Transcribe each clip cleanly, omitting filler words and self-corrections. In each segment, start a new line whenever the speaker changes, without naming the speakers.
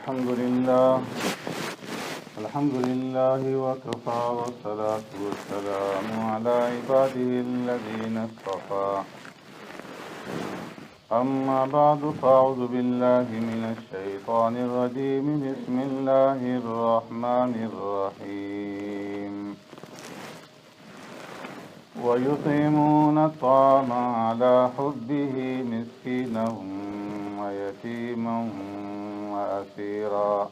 الحمد لله وكفى والصلاة والسلام على عباده الذين اصطفى أما بعد فأعوذ بالله من الشيطان الرجيم بسم الله الرحمن الرحيم ويطعمون الطعام على حبه مسكينا ويتيما وأسيرا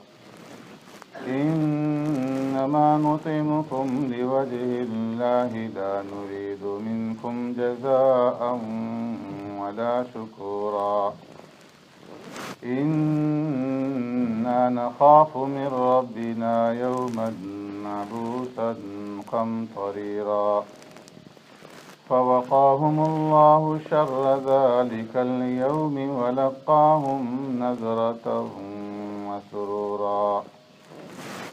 إنما نطعمكم لوجه الله لا نريد منكم جزاء ولا شكورا إنا نخاف من ربنا يوما عبوسا قمطريرا فوقاهم الله شر ذلك اليوم ولقاهم نزرة وسرورا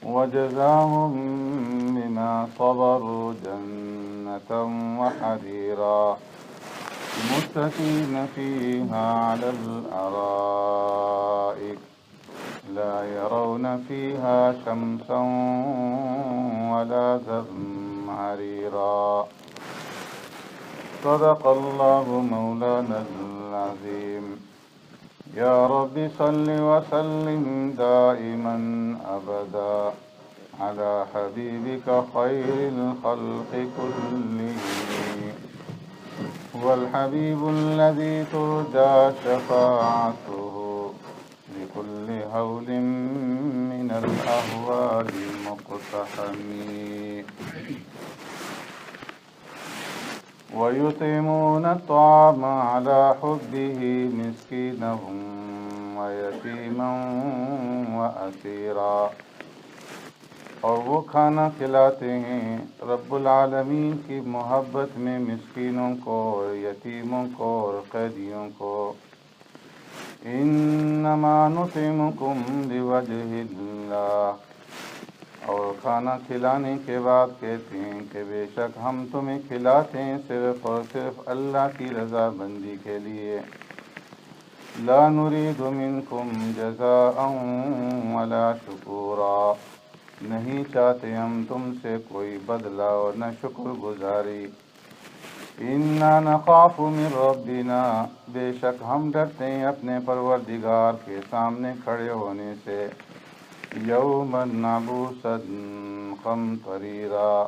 وجزاهم بما صبروا جنة وحريرا متكئين فيها على الأرائك لا يرون فيها شمسا ولا زمهريرا صدق الله مولانا العظيم يا رب صل وسلم دائما أبدا على حبيبك خير الخلق كلهم هو الحبيب الذي ترجى شفاعته لكل هول من الأهوال مقتحم ويطعمون الطعام على حبه مسكينا ويتيما وأسيرا اور وہ کھانا کھلاتے ہیں رب العالمین کی محبت میں مسکینوں کو اور یتیموں کو اور قیدیوں کو انما نطعمکم لوجہ اللہ اور کھانا کھلانے کے بعد کہتے ہیں کہ بے شک ہم تمہیں کھلاتے ہیں صرف اور صرف اللہ کی رضا بندی کے لیے لا نريد منکم جزاء ولا شکورا نہیں چاہتے ہم تم سے کوئی بدلہ اور نہ شکر گزاری انا نخاف من ربنا بے شک ہم ڈرتے ہیں اپنے پروردگار کے سامنے کھڑے ہونے سے یوماً عبوساً قمطریرا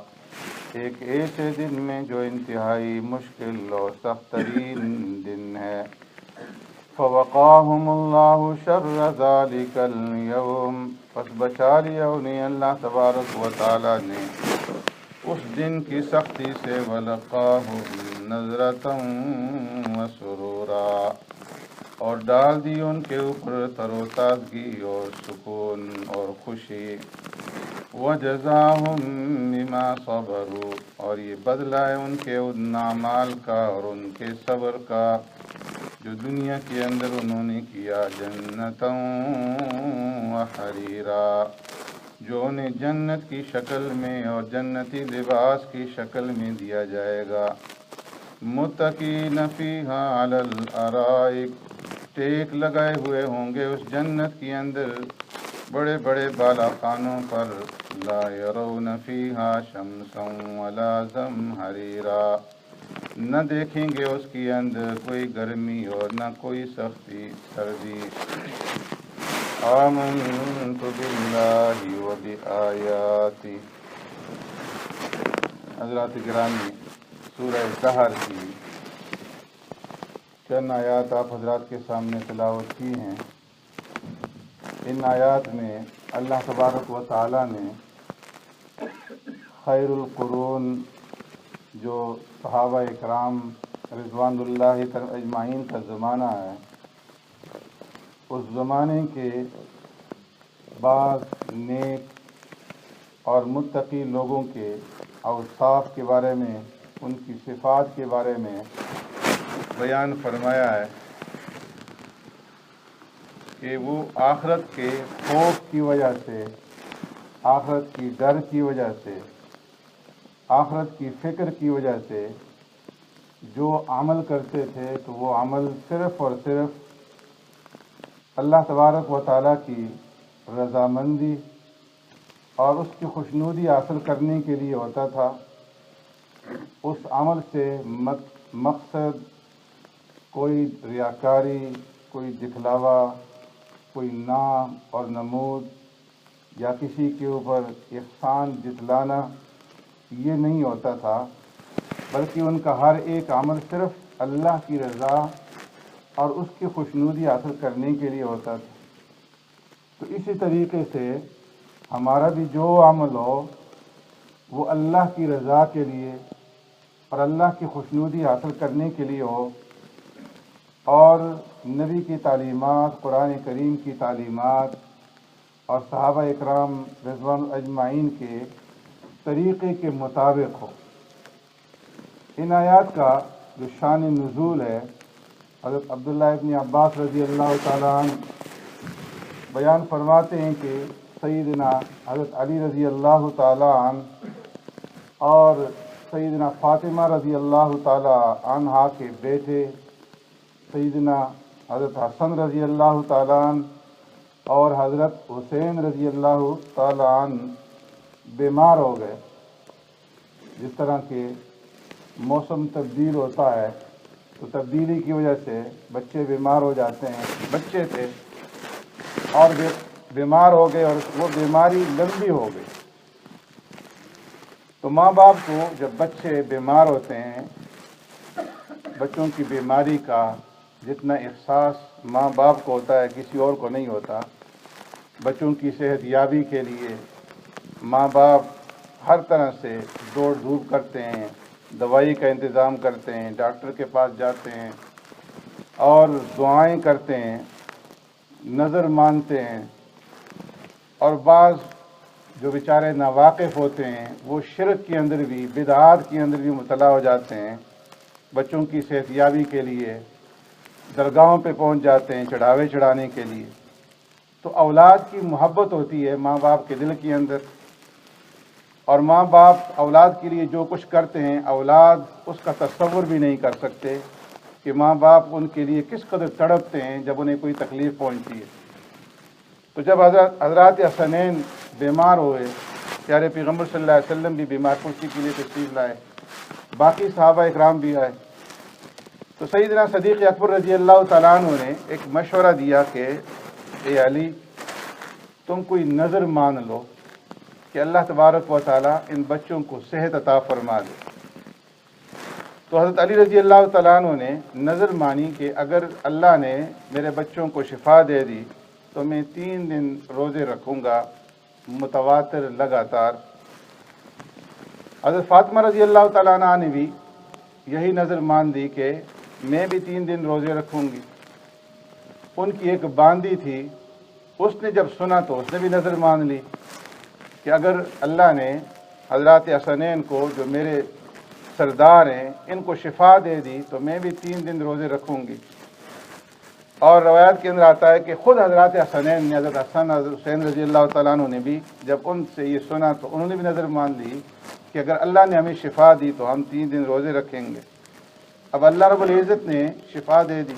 ایک ایسے دن میں جو انتہائی مشکل اور سخت ترین دن ہے فوقاہم اللہ شر ذالک اليوم پس بچا لیا انہیں اللہ تبارک و تعالی نے اس دن کی سختی سے ولقاہم نظرۃ وسرورا اور ڈال دی ان کے اوپر تر و تازگی اور سکون اور خوشی وجزاہم بما صبروا اور یہ بدلہ ہے ان کے ان اعمال کا اور ان کے صبر کا جو دنیا کے اندر انہوں نے کیا جنتا وحریرا جو انہیں جنت کی شکل میں اور جنتی لباس کی شکل میں دیا جائے گا متکئین فیہا علی الارائک ٹیک لگائے ہوئے ہوں گے اس جنت کے اندر بڑے بڑے بالا خانوں پر لا یرون فیہا شمسا ولا زمہریرا نہ دیکھیں گے اس کے اندر کوئی گرمی اور نہ کوئی سختی سردی آمنت باللہ وبآیاتہ حضرات گرامی سورہ قہر کی چند آیات آپ حضرات کے سامنے تلاوت کی ہیں ان آیات میں اللہ تبارک و تعالی نے خیر القرون جو صحابہ اکرام رضوان اللہ اجمعین کا زمانہ ہے اس زمانے کے بعض نیک اور متقی لوگوں کے اوصاف کے بارے میں ان کی صفات کے بارے میں بیان فرمایا ہے کہ وہ آخرت کے خوف کی وجہ سے آخرت کی ڈر کی وجہ سے آخرت کی فکر کی وجہ سے جو عمل کرتے تھے تو وہ عمل صرف اور صرف اللہ تبارک و تعالیٰ کی رضامندی اور اس کی خوشنودی حاصل کرنے کے لیے ہوتا تھا، اس عمل سے مقصد کوئی ریاکاری، کوئی دکھلاوا، کوئی نام اور نمود یا کسی کے اوپر احسان جتلانا یہ نہیں ہوتا تھا، بلکہ ان کا ہر ایک عمل صرف اللہ کی رضا اور اس کی خوشنودی حاصل کرنے کے لیے ہوتا تھا۔ تو اسی طریقے سے ہمارا بھی جو عمل ہو وہ اللہ کی رضا کے لیے اور اللہ کی خوشنودی حاصل کرنے کے لیے ہو، اور نبی کی تعلیمات، قرآن کریم کی تعلیمات اور صحابہ اکرام رضوان اجمعین کے طریقے کے مطابق ہو۔ ان آیات کا جو شان نزول ہے، حضرت عبداللہ ابن عباس رضی اللہ تعالیٰ عنہ بیان فرماتے ہیں کہ سیدنا حضرت علی رضی اللہ تعالیٰ عنہ اور سیدنا فاطمہ رضی اللہ تعالیٰ عنہا کے بیٹے سیدنا حضرت حسن رضی اللہ تعالیٰ عنہ اور حضرت حسین رضی اللہ تعالیٰ عنہ بیمار ہو گئے۔ جس طرح کہ موسم تبدیل ہوتا ہے تو تبدیلی کی وجہ سے بچے بیمار ہو جاتے ہیں، بچے تھے اور بیمار ہو گئے اور وہ بیماری لمبی ہو گئی۔ تو ماں باپ کو جب بچے بیمار ہوتے ہیں، بچوں کی بیماری کا جتنا احساس ماں باپ کو ہوتا ہے کسی اور کو نہیں ہوتا۔ بچوں کی صحت یابی کے لیے ماں باپ ہر طرح سے دوڑ دھوپ کرتے ہیں، دوائی کا انتظام کرتے ہیں، ڈاکٹر کے پاس جاتے ہیں اور دعائیں کرتے ہیں، نظر مانتے ہیں، اور بعض جو بیچارے ناواقف ہوتے ہیں وہ شرک کے اندر بھی، بدعات کے اندر بھی مبتلا ہو جاتے ہیں۔ بچوں کی صحت یابی کے لیے درگاہوں پہ پہنچ جاتے ہیں چڑھاوے چڑھانے کے لیے۔ تو اولاد کی محبت ہوتی ہے ماں باپ کے دل کے اندر، اور ماں باپ اولاد کے لیے جو کچھ کرتے ہیں اولاد اس کا تصور بھی نہیں کر سکتے کہ ماں باپ ان کے لیے کس قدر تڑپتے ہیں جب انہیں کوئی تکلیف پہنچتی ہے۔ تو جب حضرات حسنین بیمار ہوئے، پیارے پیغمبر صلی اللہ علیہ وسلم بھی بیمار پرسی کے لیے تشریف لائے، باقی صحابہ اکرام بھی آئے، تو سیدنا صدیق اکبر رضی اللہ تعالیٰ عنہ نے ایک مشورہ دیا کہ اے علی، تم کوئی نظر مان لو کہ اللہ تبارک و تعالیٰ ان بچوں کو صحت عطا فرما دے۔ تو حضرت علی رضی اللہ تعالیٰ عنہ نے نظر مانی کہ اگر اللہ نے میرے بچوں کو شفا دے دی تو میں 3 دن روزے رکھوں گا متواتر لگاتار۔ حضرت فاطمہ رضی اللہ تعالیٰ عنہ نے بھی یہی نظر مان دی کہ میں بھی 3 دن روزے رکھوں گی۔ ان کی ایک باندی تھی، اس نے جب سنا تو اس نے بھی نظر مان لی کہ اگر اللہ نے حضرات حسنین کو جو میرے سردار ہیں ان کو شفا دے دی تو میں بھی 3 دن روزے رکھوں گی۔ اور روایت کے اندر آتا ہے کہ خود حضرات حسنین نے، حضرت حسن حضرت حسین رضی اللہ تعالیٰ عنہ نے بھی جب ان سے یہ سنا تو انہوں نے بھی نظر مان لی کہ اگر اللہ نے ہمیں شفا دی تو ہم 3 دن روزے رکھیں گے۔ اب اللہ رب العزت نے شفا دے دی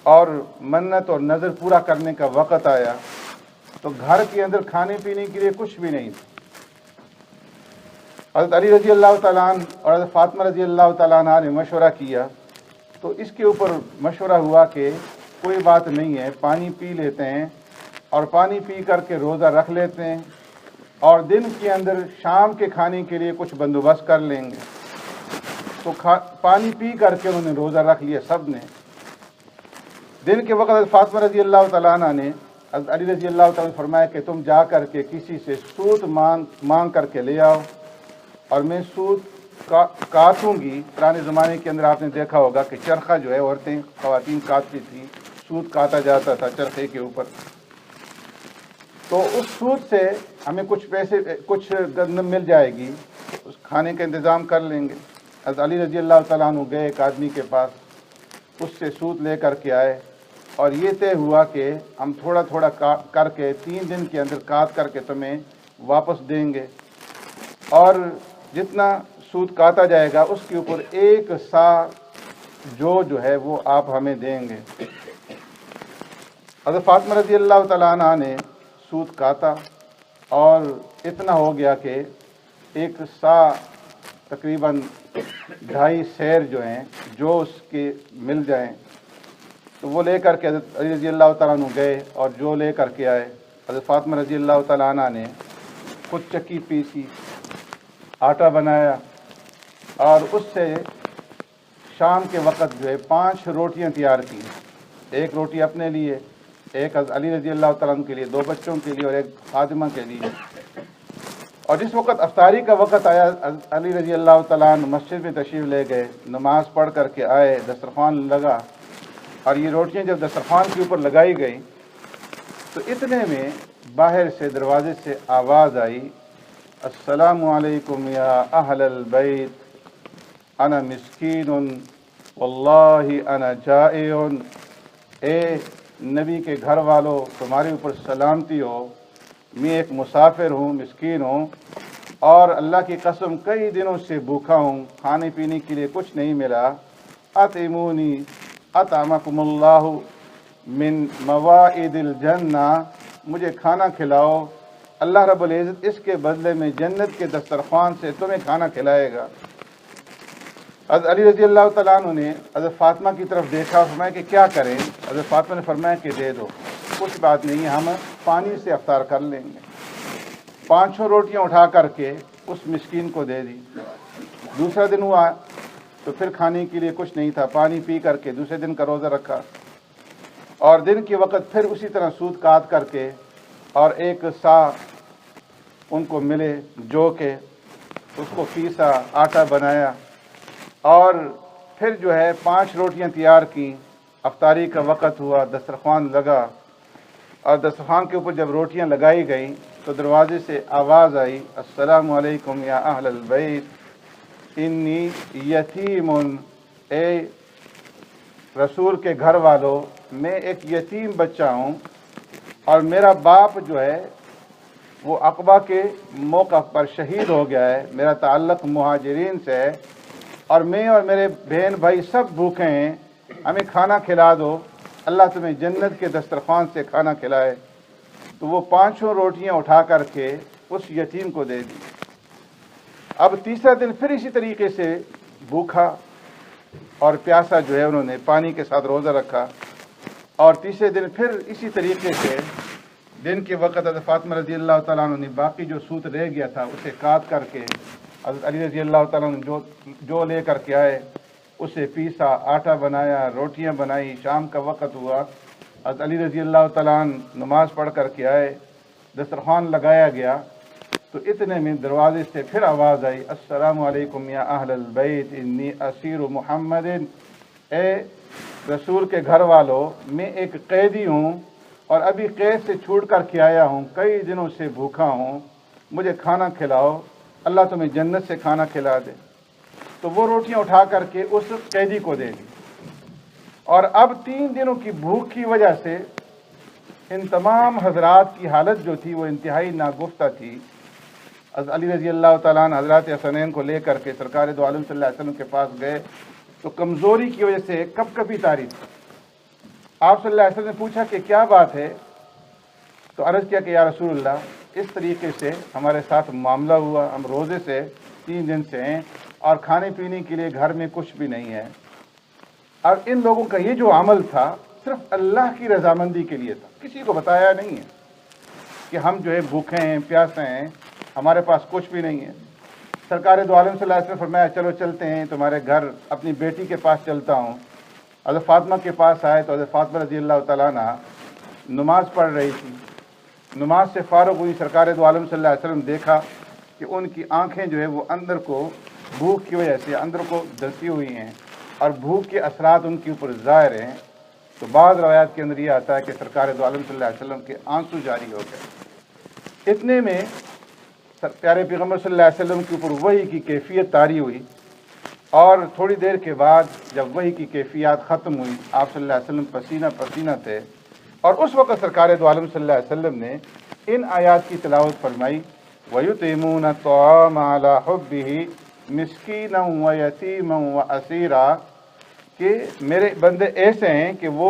اور منت اور نظر پورا کرنے کا وقت آیا تو گھر کے اندر کھانے پینے کے لیے کچھ بھی نہیں تھا۔ حضرت علی رضی اللہ تعالیٰ عنہ اور حضرت فاطمہ رضی اللہ تعالیٰ عنہ نے مشورہ کیا تو اس کے اوپر مشورہ ہوا کہ کوئی بات نہیں ہے، پانی پی لیتے ہیں اور پانی پی کر کے روزہ رکھ لیتے ہیں اور دن کے اندر شام کے کھانے کے لیے کچھ بندوبست کر لیں گے۔ تو پانی پی کر کے انہوں نے روزہ رکھ لیا سب نے۔ دن کے وقت حضرت فاطمہ رضی اللہ تعالیٰ عنہ نے حضرت علی رضی اللہ تعالیٰ نے فرمایا کہ تم جا کر کے کسی سے سوت مانگ کر کے لے آؤ اور میں سوت کاٹوں گی۔ پرانے زمانے کے اندر آپ نے دیکھا ہوگا کہ چرخہ جو ہے عورتیں خواتین کاٹتی تھیں، سوت کاٹا جاتا تھا چرخے کے اوپر، تو اس سوت سے ہمیں کچھ پیسے، کچھ گندم مل جائے گی، اس کھانے کا انتظام کر لیں گے۔ حضرت علی رضی اللہ تعالیٰ عنہ گئے ایک آدمی کے پاس، اس سے سوت لے کر کے آئے اور یہ طے ہوا کہ ہم تھوڑا تھوڑا کر کے 3 دن کے اندر کاٹ کر کے تمہیں واپس دیں گے، اور جتنا سود کاٹا جائے گا اس کے اوپر 1 سا جو ہے وہ آپ ہمیں دیں گے۔ حضرت فاطمہ رضی اللہ تعالیٰ عنہ نے سوت کاتا اور اتنا ہو گیا کہ ایک سا تقریباً 2.5 سیر جو ہیں جو اس کے مل جائیں تو وہ لے کر کے حضرت علی رضی اللہ تعالیٰ عنہ گئے اور جو لے کر کے آئے. حضرت فاطمہ رضی اللہ تعالیٰ عنہ نے خود چکی پیسی، آٹا بنایا اور اس سے شام کے وقت جو ہے 5 روٹیاں تیار کی. ایک روٹی اپنے لیے، ایک علی رضی اللہ تعالیٰ عنہ کے لیے، 2 بچوں کے لیے اور ایک خادمہ کے لیے. اور جس وقت افطاری کا وقت آیا علی رضی اللہ تعالیٰ عنہ مسجد میں تشریف لے گئے، نماز پڑھ کر کے آئے، دسترخوان لگا اور یہ روٹیاں جب دسترخوان کے اوپر لگائی گئیں تو اتنے میں باہر سے دروازے سے آواز آئی، السلام علیکم یا اہل البیت انا مسکین واللہ انا جائع. اے نبی کے گھر والوں، تمہارے اوپر سلامتی ہو، میں ایک مسافر ہوں، مسکین ہوں اور اللہ کی قسم کئی دنوں سے بھوکا ہوں، کھانے پینے کے لیے کچھ نہیں ملا. اطعمونی اطعمکم اللہ من موائد الجنہ، مجھے کھانا کھلاؤ، اللہ رب العزت اس کے بدلے میں جنت کے دسترخوان سے تمہیں کھانا کھلائے گا. حضرت علی رضی اللہ تعالیٰ عنہ نے حضرت فاطمہ کی طرف دیکھا اور فرمایا کہ کیا کریں؟ حضرت فاطمہ نے فرمایا کہ دے دو، کچھ بات نہیں، ہم پانی سے افطار کر لیں گے. 5 روٹیاں اٹھا کر کے اس مسکین کو دے دی. دوسرا دن ہوا تو پھر کھانے کے لیے کچھ نہیں تھا، پانی پی کر کے دوسرے دن کا روزہ رکھا اور دن کے وقت پھر اسی طرح سوت کاٹ کر کے اور ایک سا ان کو ملے جو کہ اس کو پیسا، آٹا بنایا اور پھر جو ہے 5 روٹیاں تیار کی. افطاری کا وقت ہوا، دسترخوان لگا اور دسترخوان کے اوپر جب روٹیاں لگائی گئیں تو دروازے سے آواز آئی، السلام علیکم یا اہل البیت انی یتیم. اے رسول کے گھر والوں، میں ایک یتیم بچہ ہوں اور میرا باپ جو ہے وہ عقبہ کے موقع پر شہید ہو گیا ہے، میرا تعلق مہاجرین سے ہے اور میں اور میرے بہن بھائی سب بھوکے ہیں، ہمیں کھانا کھلا دو، اللہ تمہیں جنت کے دسترخوان سے کھانا کھلائے. تو وہ 5 روٹیاں اٹھا کر کے اس یتیم کو دے دی. اب تیسرا دن پھر اسی طریقے سے بھوکا اور پیاسا جو ہے انہوں نے پانی کے ساتھ روزہ رکھا اور تیسرے دن پھر اسی طریقے سے دن کے وقت حضرت فاطمہ رضی اللہ تعالیٰ عنہ نے باقی جو سوت رہ گیا تھا اسے کاٹ کر کے حضرت علی رضی اللہ تعالیٰ عنہ جو لے کر کے آئے اسے پیسا، آٹا بنایا، روٹیاں بنائی. شام کا وقت ہوا، حضرت علی رضی اللہ تعالیٰ عنہ نماز پڑھ کر کے آئے، دسترخوان لگایا گیا تو اتنے میں دروازے سے پھر آواز آئی، السلام علیکم یا اہل البیت انی اسیر محمد. اے رسول کے گھر والوں، میں ایک قیدی ہوں اور ابھی قید سے چھوٹ کر کے آیا ہوں، کئی دنوں سے بھوکا ہوں، مجھے کھانا کھلاؤ، اللہ تمہیں جنت سے کھانا کھلا دے. تو وہ روٹیاں اٹھا کر کے اس قیدی کو دے دی. اور اب 3 دنوں کی بھوک کی وجہ سے ان تمام حضرات کی حالت جو تھی وہ انتہائی ناگفتہ تھی. حضرت علی رضی اللہ تعالیٰ عنہ حضرات حسنین کو لے کر کے سرکار دو عالم صلی اللہ علیہ وسلم کے پاس گئے تو کمزوری کی وجہ سے کب کبھی تاری تھی. آپ صلی اللہ علیہ وسلم نے پوچھا کہ کیا بات ہے؟ تو عرض کیا کہ یا رسول اللہ، اس طریقے سے ہمارے ساتھ معاملہ ہوا، ہم روزے سے 3 دن سے ہیں اور کھانے پینے کے لیے گھر میں کچھ بھی نہیں ہے. اور ان لوگوں کا یہ جو عمل تھا صرف اللہ کی رضامندی کے لیے تھا، کسی کو بتایا نہیں ہے کہ ہم جو ہے بھوکے ہیں، پیاسے ہیں، ہمارے پاس کچھ بھی نہیں ہے. سرکار دو عالم صلی اللہ علیہ وسلم نے فرمایا چلو چلتے ہیں تمہارے گھر، اپنی بیٹی کے پاس چلتا ہوں. حضرت فاطمہ کے پاس آئے تو حضرت فاطمہ رضی اللہ تعالیٰ عنہ نماز پڑھ رہی تھی. نماز سے فارغ ہوئی، سرکار دو عالم صلی اللہ علیہ وسلم دیکھا کہ ان کی آنکھیں جو ہے وہ اندر کو بھوک کی وجہ سے اندر کو دھسی ہوئی ہیں اور بھوک کے اثرات ان کے اوپر ظاہر ہیں. تو بعض روایات کے اندر یہ آتا ہے کہ سرکار دو عالم صلی اللہ علیہ وسلم کے آنسو جاری ہو گئے. اتنے میں پیارے پیغمبر صلی اللہ علیہ وسلم کے اوپر وحی کی کیفیت طاری ہوئی اور تھوڑی دیر کے بعد جب وحی کی کیفیات ختم ہوئی، آپ صلی اللہ علیہ وسلم پسینہ پسینہ تھے اور اس وقت سرکار دو عالم صلی اللہ علیہ وسلم نے ان آیات کی تلاوت فرمائی، وَيُطْعِمُونَ الطَّعَامَ عَلَىٰ حُبِّهِ مِسْكِينًا وَيَتِيمًا وَأَسِيرًا، کہ میرے بندے ایسے ہیں کہ وہ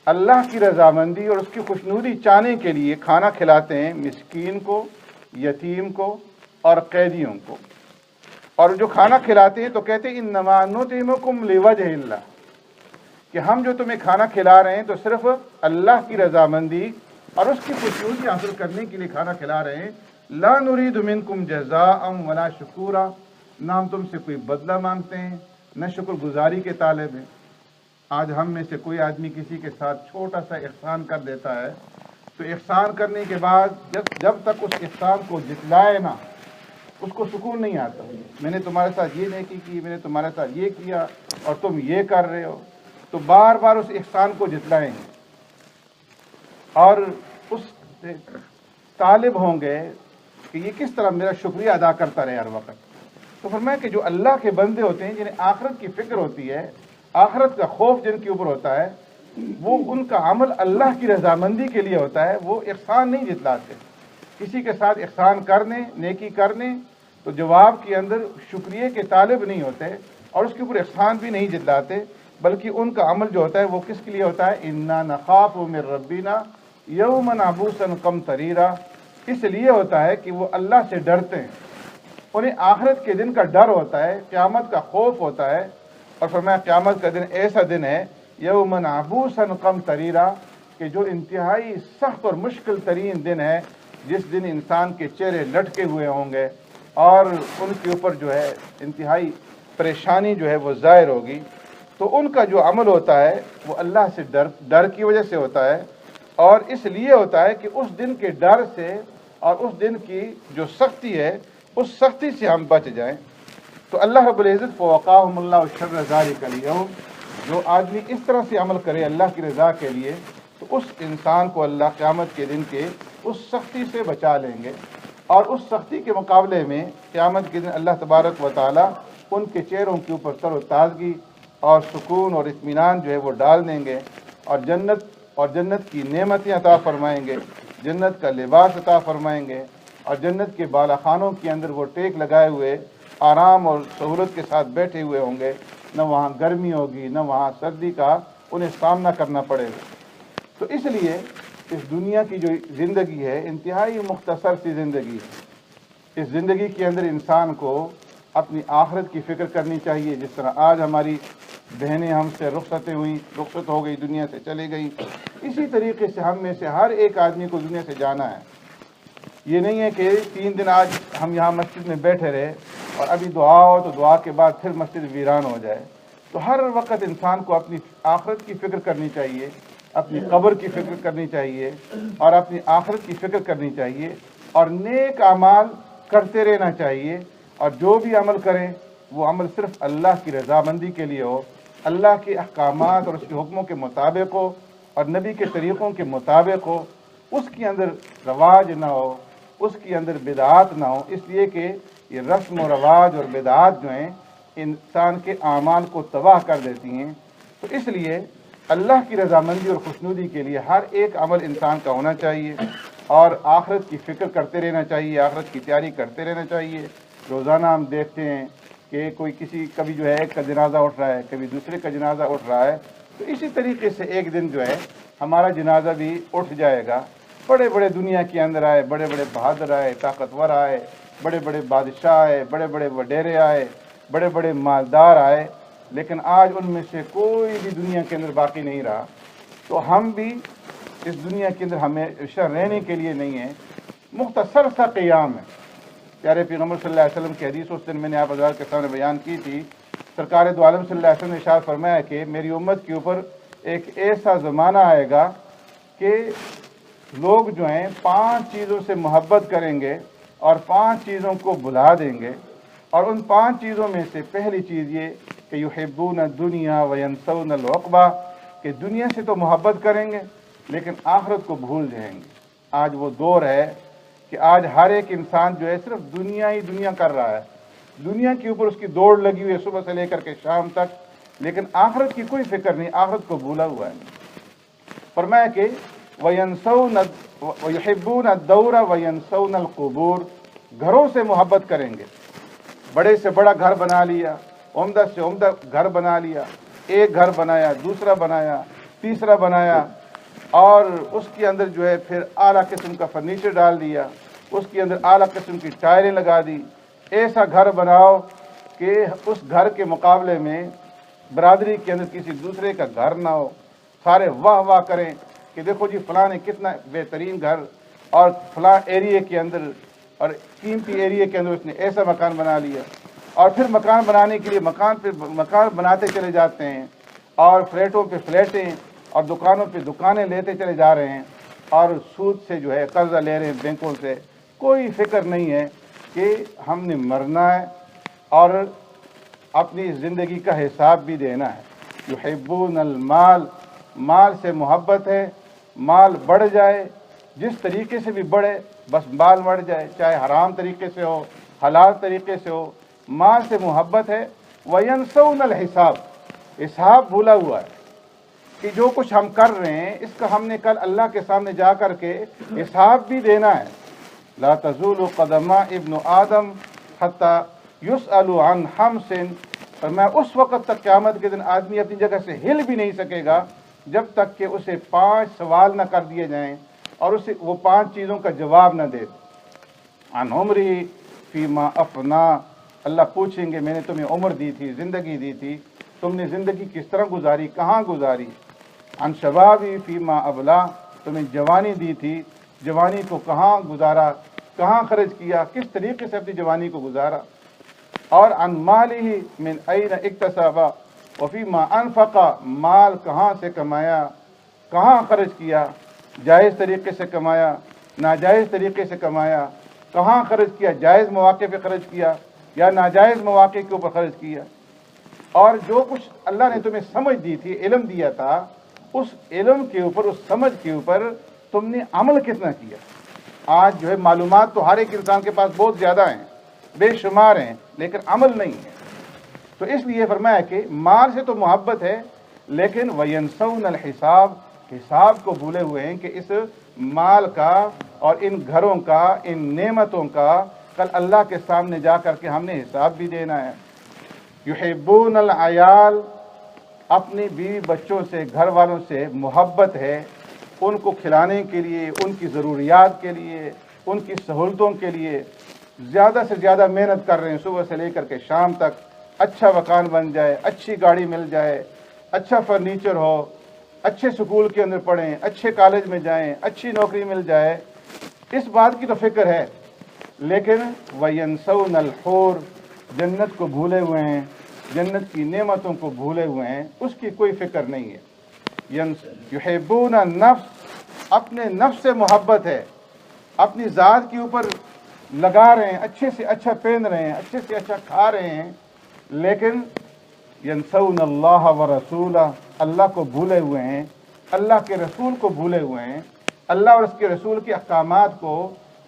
اللہ کی رضامندی اور اس کی خوشنودی چاہنے کے لیے کھانا کھلاتے ہیں مسکین کو، یتیم کو اور قیدیوں کو۔ اور جو کھانا کھلاتے ہیں تو کہتے ہیں انما نطعمکم لوجہ اللہ، کہ ہم جو تمہیں کھانا کھلا رہے ہیں تو صرف اللہ کی رضامندی اور اس کی خوشنودی حاصل کرنے کے لیے کھانا کھلا رہے ہیں۔ لا نرید منکم جزاء ولا شکورا، نہ ہم تم سے کوئی بدلہ مانگتے ہیں نہ شکر گزاری کے طالب ہیں۔ آج ہم میں سے کوئی آدمی کسی کے ساتھ چھوٹا سا احسان کر دیتا ہے تو احسان کرنے کے بعد جب تک اس احسان کو جتلائے نہ اس کو سکون نہیں آتا۔ میں نے تمہارے ساتھ یہ نیکی کی، میں نے تمہارے ساتھ یہ کیا اور تم یہ کر رہے ہو، تو بار بار اس احسان کو جتلائیں گے اور اس سے طالب ہوں گے کہ یہ کس طرح میرا شکریہ ادا کرتا رہے ہر وقت۔ تو فرمایا کہ جو اللہ کے بندے ہوتے ہیں جنہیں آخرت کی فکر ہوتی ہے، آخرت کا خوف جن کے اوپر ہوتا ہے، وہ ان کا عمل اللہ کی رضامندی کے لیے ہوتا ہے، وہ احسان نہیں جتلاتے۔ کسی کے ساتھ احسان کرنے، نیکی کرنے تو جواب کے اندر شکریہ کے طالب نہیں ہوتے اور اس کے اوپر احسان بھی نہیں جتلاتے، بلکہ ان کا عمل جو ہوتا ہے وہ کس کے لیے ہوتا ہے؟ انا نخاف من ربنا یوما عبوسا قمطریرا، اس لیے ہوتا ہے کہ وہ اللہ سے ڈرتے ہیں، انہیں آخرت کے دن کا ڈر ہوتا ہے، قیامت کا خوف ہوتا ہے۔ اور فرمایا قیامت کا دن ایسا دن ہے یوما عبوسا قمطریرا، کہ جو انتہائی سخت اور مشکل ترین دن ہے، جس دن انسان کے چہرے لٹکے ہوئے ہوں گے اور ان کے اوپر جو ہے انتہائی پریشانی جو ہے وہ ظاہر ہوگی۔ تو ان کا جو عمل ہوتا ہے وہ اللہ سے ڈر کی وجہ سے ہوتا ہے، اور اس لیے ہوتا ہے کہ اس دن کے ڈر سے اور اس دن کی جو سختی ہے اس سختی سے ہم بچ جائیں۔ تو اللہ رب العزت فوقاہم اللہ شر ذالک الیوم، جو آدمی اس طرح سے عمل کرے اللہ کی رضا کے لیے تو اس انسان کو اللہ قیامت کے دن کے اس سختی سے بچا لیں گے، اور اس سختی کے مقابلے میں قیامت کے دن اللہ تبارک و تعالی ان کے چہروں کے اوپر تر و تازگی اور سکون اور اطمینان جو ہے وہ ڈال دیں گے، اور جنت کی نعمتیں عطا فرمائیں گے، جنت کا لباس عطا فرمائیں گے، اور جنت کے بالا خانوں کے اندر وہ ٹیک لگائے ہوئے آرام اور سہولت کے ساتھ بیٹھے ہوئے ہوں گے، نہ وہاں گرمی ہوگی نہ وہاں سردی کا انہیں سامنا کرنا پڑے گا۔ تو اس لیے اس دنیا کی جو زندگی ہے انتہائی مختصر سی زندگی ہے۔ اس زندگی کے اندر انسان کو اپنی آخرت کی فکر کرنی چاہیے۔ جس طرح آج ہماری بہنیں ہم سے رخصت ہو گئی، دنیا سے چلی گئی، اسی طریقے سے ہم میں سے ہر ایک آدمی کو دنیا سے جانا ہے۔ یہ نہیں ہے کہ 3 دن آج ہم یہاں مسجد میں بیٹھے رہے اور ابھی دعا ہو تو دعا کے بعد پھر مسجد ویران ہو جائے۔ تو ہر وقت انسان کو اپنی آخرت کی فکر کرنی چاہیے، اپنی قبر کی فکر کرنی چاہیے اور اپنی آخرت کی فکر کرنی چاہیے، اور نیک اعمال کرتے رہنا چاہیے، اور جو بھی عمل کریں وہ عمل صرف اللہ کی رضامندی کے لیے ہو، اللہ کے احکامات اور اس کے حکموں کے مطابق ہو اور نبی کے طریقوں کے مطابق ہو، اس کے اندر رواج نہ ہو، اس کے اندر بدعات نہ ہو، اس لیے کہ یہ رسم و رواج اور بدعات جو ہیں انسان کے اعمال کو تباہ کر دیتی ہیں۔ تو اس لیے اللہ کی رضامندی اور خوشنودی کے لیے ہر ایک عمل انسان کا ہونا چاہیے، اور آخرت کی فکر کرتے رہنا چاہیے، آخرت کی تیاری کرتے رہنا چاہیے۔ روزانہ ہم دیکھتے ہیں کہ کبھی جو ہے ایک کا جنازہ اٹھ رہا ہے، کبھی دوسرے کا جنازہ اٹھ رہا ہے، تو اسی طریقے سے ایک دن جو ہے ہمارا جنازہ بھی اٹھ جائے گا۔ بڑے بڑے دنیا کے اندر آئے، بڑے بڑے بہادر آئے، طاقتور آئے، بڑے بڑے بادشاہ آئے، بڑے بڑے وڈیرے آئے، بڑے بڑے مالدار آئے، لیکن آج ان میں سے کوئی بھی دنیا کے اندر باقی نہیں رہا۔ تو ہم بھی اس دنیا کے اندر ہمیشہ رہنے کے لیے نہیں ہیں، مختصر سا قیام ہے۔ پیارے پیغمبر صلی اللہ علیہ وسلم کی حدیث اس دن میں نے آپ حضرات کے سامنے بیان کی تھی۔ سرکار دو عالم صلی اللہ علیہ وسلم نے ارشاد فرمایا کہ میری امت کے اوپر ایک ایسا زمانہ آئے گا کہ لوگ جو ہیں 5 چیزوں سے محبت کریں گے اور 5 چیزوں کو بھلا دیں گے، اور ان 5 چیزوں میں سے پہلی چیز یہ کہ یحبون الدنیا وینسون العقبہ، کہ دنیا سے تو محبت کریں گے لیکن آخرت کو بھول جائیں گے۔ آج وہ دور ہے کہ آج ہر ایک انسان جو ہے صرف دنیا ہی دنیا کر رہا ہے، دنیا کے اوپر اس کی دوڑ لگی ہوئی ہے صبح سے لے کر کے شام تک، لیکن آخرت کی کوئی فکر نہیں، آخرت کو بھولا ہوا ہے۔ فرمایا کہ وَيُحِبُّونَ الدَّوْرَ وَيَنْسَوْنَ الْقُبُورَ، گھروں سے محبت کریں گے، بڑے سے بڑا گھر بنا لیا، عمدہ سے عمدہ گھر بنا لیا، ایک گھر بنایا، دوسرا بنایا، تیسرا بنایا، اور اس کے اندر جو ہے پھر اعلیٰ قسم کا فرنیچر ڈال دیا، اس کے اندر اعلیٰ قسم کی ٹائلیں لگا دی، ایسا گھر بناؤ کہ اس گھر کے مقابلے میں برادری کے اندر کسی دوسرے کا گھر نہ ہو، سارے واہ واہ کریں کہ دیکھو جی فلاں نے کتنا بہترین گھر اور فلاں ایریے کے اندر اور قیمتی ایریے کے اندر اس نے ایسا مکان بنا لیا، اور پھر مکان بنانے کے لیے مکان پہ مکان بناتے چلے جاتے ہیں، اور فلیٹوں پہ فلیٹیں اور دکانوں پہ دکانیں لیتے چلے جا رہے ہیں، اور سود سے جو ہے قرضہ لے رہے ہیں بینکوں سے۔ کوئی فکر نہیں ہے کہ ہم نے مرنا ہے اور اپنی زندگی کا حساب بھی دینا ہے۔ یحبون المال، مال سے محبت ہے، مال بڑھ جائے جس طریقے سے بھی بڑھے، بس مال بڑھ جائے، چاہے حرام طریقے سے ہو حلال طریقے سے ہو، مال سے محبت ہے۔ وَيَنْسَوْنَ الْحِسَابَ، حساب بھولا ہوا ہے کہ جو کچھ ہم کر رہے ہیں اس کا ہم نے کل اللہ کے سامنے جا کر کے حساب بھی دینا ہے۔ لا تزول قدم ابن آدم حتی یسأل عن خمس، اور میں اس وقت تک قیامت کے دن آدمی اپنی جگہ سے ہل بھی نہیں سکے گا جب تک کہ اسے 5 سوال نہ کر دیے جائیں اور اسے وہ 5 چیزوں کا جواب نہ دے۔ عن عمری فیما افنا، اللہ پوچھیں گے میں نے تمہیں عمر دی تھی، زندگی دی تھی، تم نے زندگی کس طرح گزاری، کہاں گزاری۔ عن شبابی فیما ابلا، تمہیں جوانی دی تھی، جوانی کو کہاں گزارا، کہاں خرچ کیا، کس طریقے سے اپنی جوانی کو گزارا۔ اور عن مالہ من این اکتسب وفیما انفق، مال کہاں سے کمایا، کہاں خرچ کیا، جائز طریقے سے کمایا، ناجائز طریقے سے کمایا، کہاں خرچ کیا، جائز مواقع پہ خرچ کیا یا ناجائز مواقع کے اوپر خرچ کیا۔ اور جو کچھ اللہ نے تمہیں سمجھ دی تھی، علم دیا تھا، اس علم کے اوپر، اس سمجھ کے اوپر تم نے عمل کتنا کیا۔ آج جو ہے معلومات تو ہر ایک انسان کے پاس بہت زیادہ ہیں، بے شمار ہیں، لیکن عمل نہیں ہے۔ تو اس لیے فرمایا کہ مال سے تو محبت ہے، لیکن وَيَنْسَوْنَ الْحِسَابَ، حساب کو بھولے ہوئے ہیں کہ اس مال کا اور ان گھروں کا، ان نعمتوں کا کل اللہ کے سامنے جا کر کے ہم نے حساب بھی دینا ہے۔ یحبون العیال، اپنی بیوی بچوں سے، گھر والوں سے محبت ہے، ان کو کھلانے کے لیے، ان کی ضروریات کے لیے، ان کی سہولتوں کے لیے زیادہ سے زیادہ محنت کر رہے ہیں، صبح سے لے کر کے شام تک اچھا مکان بن جائے، اچھی گاڑی مل جائے، اچھا فرنیچر ہو، اچھے سکول کے اندر پڑھیں، اچھے کالج میں جائیں، اچھی نوکری مل جائے، اس بات کی تو فکر ہے، لیکن وَيَنْسَوْنَ الْحُورَ، جنت کو بھولے ہوئے ہیں، جنت کی نعمتوں کو بھولے ہوئے ہیں، اس کی کوئی فکر نہیں ہے۔ یحبون النفس، اپنے نفس سے محبت ہے، اپنی ذات کے اوپر لگا رہے ہیں، اچھے سے اچھا پہن رہے ہیں، اچھے سے اچھا کھا رہے ہیں، لیکن ینسون اللہ ورسولہ، اللہ کو بھولے ہوئے ہیں، اللہ کے رسول کو بھولے ہوئے ہیں، اللہ اور اس کے رسول کے احکامات کو،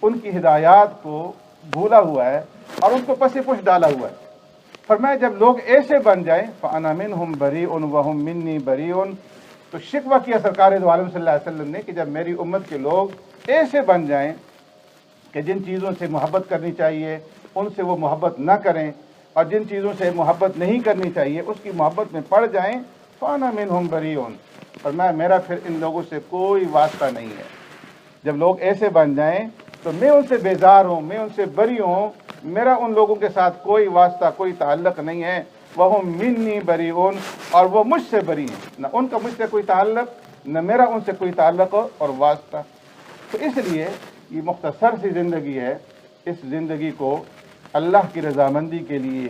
ان کی ہدایات کو بھولا ہوا ہے اور ان کو پس پش ڈالا ہوا ہے۔ فرمایا جب لوگ ایسے بن جائیں فَأَنَا مِنْهُمْ بَرِيءٌ وَهُمْ مِنِّي بَرِيءٌ، تو شکوہ کیا سرکار دو عالم صلی اللہ علیہ وسلم نے کہ جب میری امت کے لوگ ایسے بن جائیں کہ جن چیزوں سے محبت کرنی چاہیے ان سے وہ محبت نہ کریں، اور جن چیزوں سے محبت نہیں کرنی چاہیے اس کی محبت میں پڑ جائیں، فَأَنَا مِنْهُمْ بَرِيءٌ، فرمایا میرا پھر ان لوگوں سے کوئی واسطہ نہیں ہے۔ جب لوگ ایسے بن جائیں تو میں ان سے بیزار ہوں، میں ان سے بری ہوں، میرا ان لوگوں کے ساتھ کوئی واسطہ، کوئی تعلق نہیں ہے۔ وَهُمْ مِنِّي بَرِيءٌ، اور وہ مجھ سے بری ہیں، نہ ان کا مجھ سے کوئی تعلق، نہ میرا ان سے کوئی تعلق اور واسطہ۔ تو اس لیے یہ مختصر سی زندگی ہے، اس زندگی کو اللہ کی رضامندی کے لیے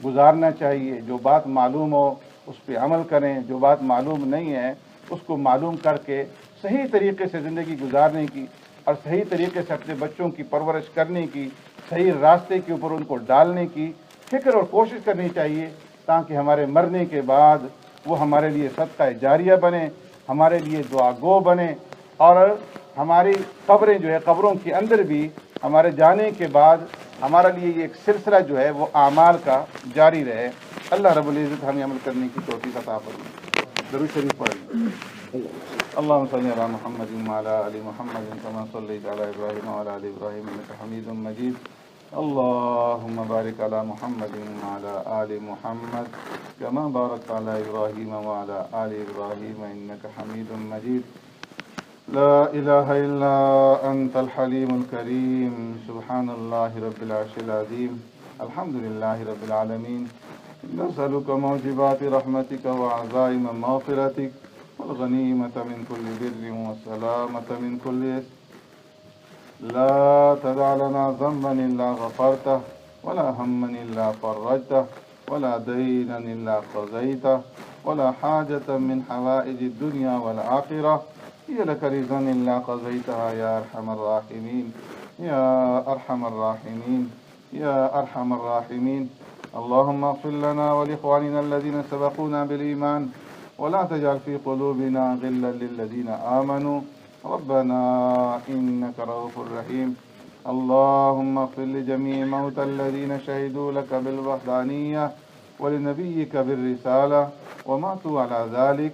گزارنا چاہیے۔ جو بات معلوم ہو اس پہ عمل کریں، جو بات معلوم نہیں ہے اس کو معلوم کر کے صحیح طریقے سے زندگی گزارنے کی اور صحیح طریقے سے اپنے بچوں کی پرورش کرنے کی، صحیح راستے کے اوپر ان کو ڈالنے کی فکر اور کوشش کرنی چاہیے، تاکہ ہمارے مرنے کے بعد وہ ہمارے لیے صدقہ جاریہ بنے، ہمارے لیے دعا گو بنے، اور ہماری قبریں جو ہے، قبروں کے اندر بھی ہمارے جانے کے بعد ہمارا لیے یہ ایک سلسلہ جو ہے وہ اعمال کا جاری رہے۔ اللہ رب العزت ہمیں عمل کرنے کی توفیق عطا فرمائے۔ درود شریف پڑھیں۔ اللهم صل على محمد وعلى آل محمد كما صليت على إبراهيم وعلى آل إبراهيم إنك حميد مجيد۔ اللهم بارك على محمد وعلى آل محمد كما باركت على إبراهيم وعلى آل إبراهيم إنك حميد مجيد۔ لا إله إلا أنت الحليم الكريم سبحان الله رب العرش العظيم الحمد لله رب العالمين نسألك موجبات رحمتك وعزائم مغفرتك والغنيمة من كل بر والسلامة من كل إثم لا تدع لنا ذنبا إلا غفرته ولا هما إلا فرجته ولا دينا إلا قضيته ولا حاجة من حوائج الدنيا والآخرة هي لك رضا إلا قضيتها يا أرحم الراحمين يا أرحم الراحمين يا أرحم الراحمين اللهم اغفر لنا ولإخواننا الذين سبقونا بالإيمان ولا تجعل في قلوبنا غلا للذين آمنوا ربنا إنك رؤوف رحيم اللهم اغفر لجميع موتى الذين شهدوا لك بالوحدانية ولنبيك بالرسالة وماتوا على ذلك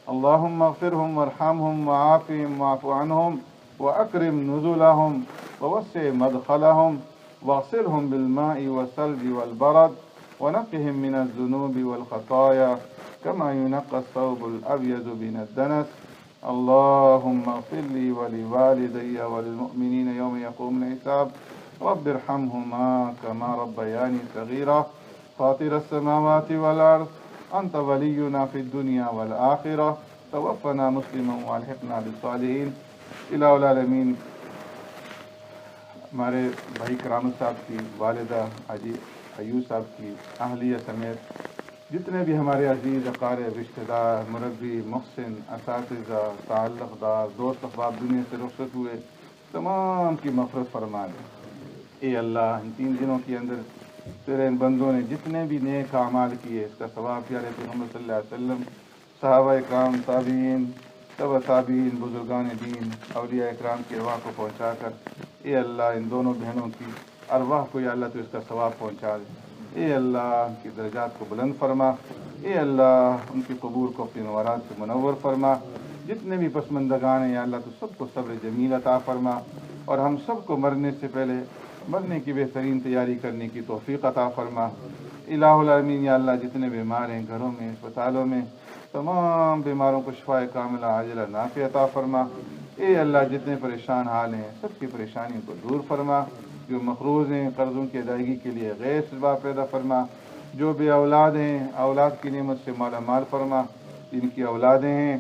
اللهم اغفرهم وارحمهم وعافهم واعف عنهم وأكرم نزلهم ووسع مدخلهم واغسلهم بالماء والثلج والبرد ونقهم من الذنوب والخطايا كما ينقى الثوب الأبيض من الدنس اللهم اغفر لي ولوالدي وللمؤمنين يوم يقوم الحساب رب ارحمهما كما ربياني صغيرا فاطر السماوات والأرض أنت ولينا في الدنيا والآخرة توفنا مسلما والحقنا بالصالحين الہ العالمین ہمارے بھائی کرامت صاحب کی والدہ حاجی ایوب صاحب کی اہلیہ سمیت جتنے بھی ہمارے عزیز اقارب رشتہ دار مربی محسن اساتذہ تعلق دار دوست احباب دنیا سے رخصت ہوئے تمام کی مغفرت فرما دے اے اللہ ان 3 دنوں کے اندر تیرے ان بندوں نے جتنے بھی نیک اعمال کیے اس کا ثواب پیارے پیغمبر صلی اللہ علیہ وسلم صحابہ اکرام تابعین تبع تابعین بزرگان دین اولیاء اکرام کی ارواح کو پہنچا کر اے اللہ ان دونوں بہنوں کی ارواح کو یا اللہ تو اس کا ثواب پہنچا دے اے اللہ ان کی درجات کو بلند فرما اے اللہ ان کی قبور کو اپنے نوارات سے منور فرما جتنے بھی پسماندگان ہیں یا اللہ تو سب کو صبر جمیل عطا فرما اور ہم سب کو مرنے سے پہلے مرنے کی بہترین تیاری کرنے کی توفیق عطا فرما الہ العالمین یا اللہ جتنے بیمار ہیں گھروں میں اسپتالوں میں تمام بیماروں کو شفاء کاملہ عاجلہ نافع عطا فرما اے اللہ جتنے پریشان حال ہیں سب کی پریشانیوں کو دور فرما جو مقروض ہیں قرضوں کی ادائیگی کے لیے غیر اسباب پیدا فرما جو بے اولاد ہیں اولاد کی نعمت سے مالا مال فرما جن کی اولادیں ہیں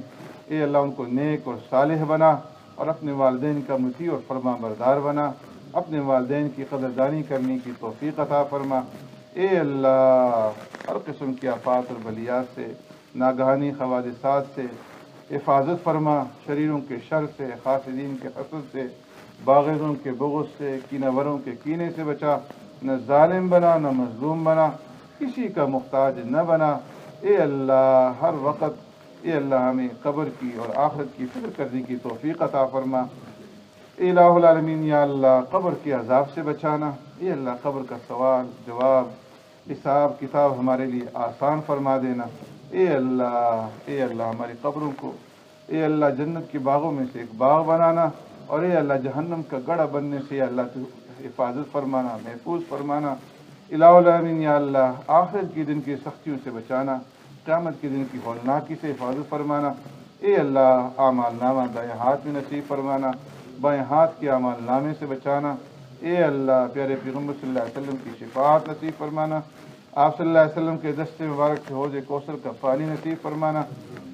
اے اللہ ان کو نیک اور صالح بنا اور اپنے والدین کا مطیع اور فرما بردار بنا اپنے والدین کی قدردانی کرنے کی توفیق عطا فرما اے اللہ ہر قسم کی آفات اور بلیات سے ناگہانی حوادثات سے حفاظت فرما شریروں کے شر سے حاسدین کے حسد سے باغزوں کے بغض سے کینہ وروں کے کینے سے بچا نہ ظالم بنا نہ مظلوم بنا کسی کا محتاج نہ بنا اے اللہ ہر وقت اے اللہ ہمیں قبر کی اور آخرت کی فکر کرنے کی توفیق عطا فرما الہ العالمین یا اللہ قبر کے عذاب سے بچانا اے اللہ قبر کا سوال جواب حساب کتاب ہمارے لیے آسان فرما دینا اے اللہ ہماری قبروں کو اے اللہ جنت کے باغوں میں سے ایک باغ بنانا اور اے اللہ جہنم کا گڑھا بننے سے یا اللہ تو حفاظت فرمانا محفوظ فرمانا الہ العالمین یا اللہ آخرت کے دن کی سختیوں سے بچانا قیامت کے دن کی ہولناکی سے حفاظت فرمانا اے اللہ اعمال نامہ دائیں ہاتھ میں نصیب فرمانا بائیں ہاتھ کے اعمال نامے سے بچانا اے اللہ پیارے پیغمبر صلی اللہ علیہ وسلم کی شفاعت نصیب فرمانا آپ صلی اللہ علیہ وسلم کے دست مبارک سے حوض کوثر کا پانی نصیب فرمانا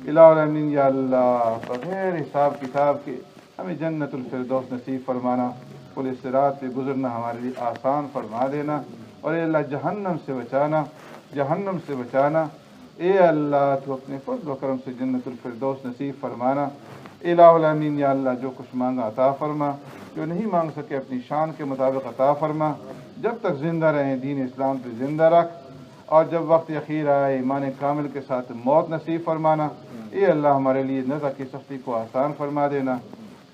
الہ العالمین یا اللہ بغیر حساب کتاب کے ہمیں جنت الفردوس نصیب فرمانا پل صراط سے گزرنا ہمارے لیے آسان فرما دینا اور اے اللہ جہنم سے بچانا اے اللہ تو اپنے فضل و کرم سے جنت الفردوس نصیب فرمانا الہ العالمین یا اللہ جو کچھ مانگا عطا فرما جو نہیں مانگ سکے اپنی شان کے مطابق عطا فرما جب تک زندہ رہیں دین اسلام پہ زندہ رکھ اور جب وقت اخیر آئے ایمان کامل کے ساتھ موت نصیب فرمانا اے اللہ ہمارے لیے نزع کی سختی کو آسان فرما دینا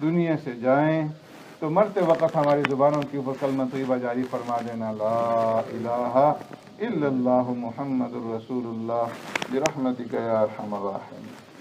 دنیا سے جائیں تو مرتے وقت ہماری زبانوں کے اوپر کلمہ طیبہ جاری فرما دینا لا الہ الا اللہ محمد الرسول اللہ برحمتک یا ارحم الراحمین